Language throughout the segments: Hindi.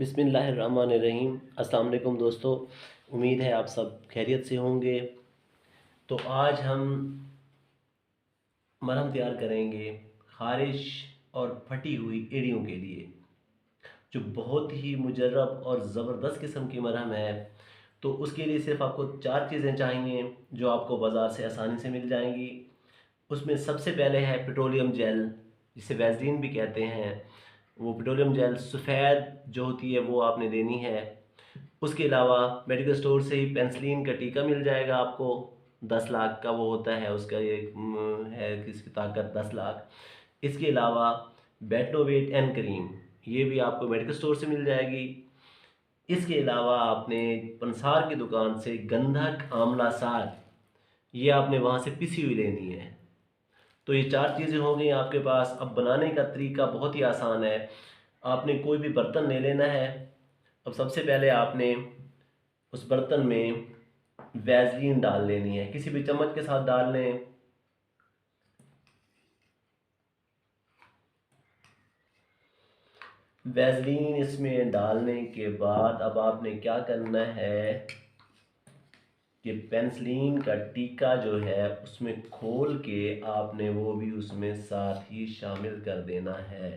बिस्मिल्लाहिर्रहमानिर्रहीम। अस्सलाम वालेकुम दोस्तों, उम्मीद है आप सब खैरियत से होंगे। तो आज हम मरहम तैयार करेंगे ख़ारिश और फटी हुई एड़ियों के लिए, जो बहुत ही मुजर्रब और ज़बरदस्त किस्म की मरहम है। तो उसके लिए सिर्फ आपको 4 चीज़ें चाहिए जो आपको बाज़ार से आसानी से मिल जाएंगी। उसमें सबसे पहले है पेट्रोलियम जेल, जिसे वैसलीन भी कहते हैं। वो पेट्रोलियम जेल सफ़ेद जो होती है वो आपने देनी है। उसके अलावा मेडिकल स्टोर से ही पेंसिलिन का टीका मिल जाएगा आपको। 10 लाख का वो होता है, उसका ये है कि इसकी ताकत 10 लाख। इसके अलावा बेटनोवेट एन क्रीम, ये भी आपको मेडिकल स्टोर से मिल जाएगी। इसके अलावा आपने पंसार की दुकान से गंधक आंवला सार, ये आपने वहाँ से पिसी हुई लेनी है। तो ये 4 चीज़ें हो गई आपके पास। अब बनाने का तरीका बहुत ही आसान है। आपने कोई भी बर्तन ले लेना है। अब सबसे पहले आपने उस बर्तन में वैसलीन डाल लेनी है, किसी भी चम्मच के साथ डाल लें। वैसलीन इसमें डालने के बाद अब आपने क्या करना है कि पेंसिलिन का टीका जो है उसमें खोल के आपने वो भी उसमें साथ ही शामिल कर देना है।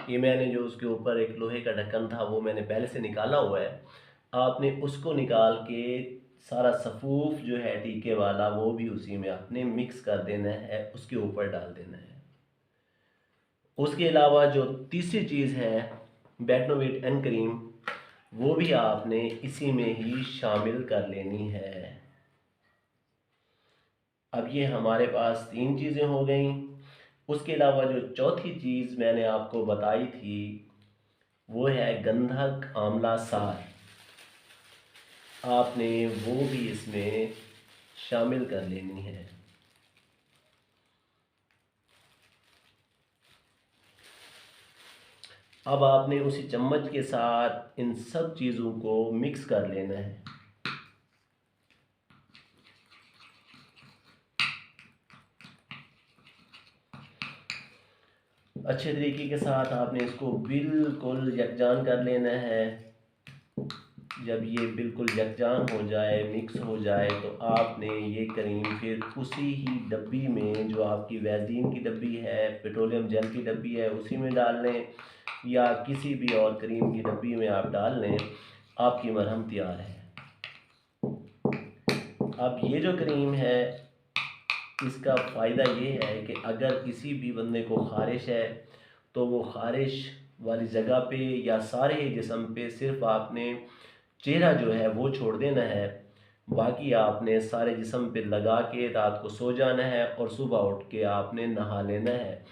ये मैंने जो उसके ऊपर एक लोहे का ढक्कन था वो मैंने पहले से निकाला हुआ है। आपने उसको निकाल के सारा सफ़ूफ जो है टीके वाला वो भी उसी में आपने मिक्स कर देना है, उसके ऊपर डाल देना है। उसके अलावा जो तीसरी चीज़ है बेटनोवेट एन क्रीम, वो भी आपने इसी में ही शामिल कर लेनी है। अब ये हमारे पास 3 चीज़ें हो गई। उसके अलावा जो चौथी चीज़ मैंने आपको बताई थी वो है गंधक आंवला सार, आपने वो भी इसमें शामिल कर लेनी है। अब आपने उसी चम्मच के साथ इन सब चीज़ों को मिक्स कर लेना है। अच्छे तरीके के साथ आपने इसको बिल्कुल यकजान कर लेना है। जब ये बिल्कुल यकजान हो जाए, मिक्स हो जाए, तो आपने ये क्रीम फिर उसी ही डब्बी में, जो आपकी वैसलीन की डब्बी है, पेट्रोलियम जेल की डब्बी है, उसी में डाल लें, या किसी भी और क्रीम की डब्बी में आप डाल लें। आपकी मरहम तैयार है। अब ये जो क्रीम है इसका फ़ायदा ये है कि अगर किसी भी बंदे को ख़ारिश है तो वो ख़ारिश वाली जगह पे या सारे जिस्म पे सिर्फ आपने चेहरा जो है वो छोड़ देना है, बाकी आपने सारे जिस्म पे लगा के रात को सो जाना है और सुबह उठ के आपने नहा लेना है।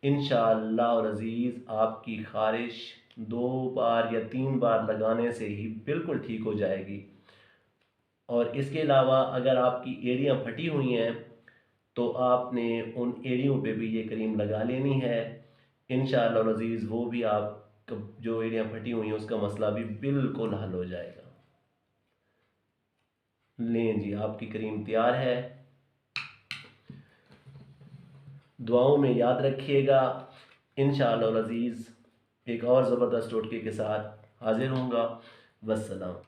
इंशाअल्लाह और अज़ीज़ आपकी ख़ारिश 2 बार या 3 बार लगाने से ही बिल्कुल ठीक हो जाएगी। और इसके अलावा अगर आपकी एड़ियाँ फटी हुई हैं तो आपने उन एड़ियों पे भी ये क्रीम लगा लेनी है। इंशाअल्लाह अज़ीज़ वो भी आप जो एड़ियाँ फटी हुई हैं उसका मसला भी बिल्कुल हल हो जाएगा। लें जी, आपकी क्रीम तैयार है। दुआओं में याद रखिएगा। इंशाअल्लाह अज़ीज़ एक और ज़बरदस्त टोटके के साथ हाज़िर होऊंगा। वस्सलाम।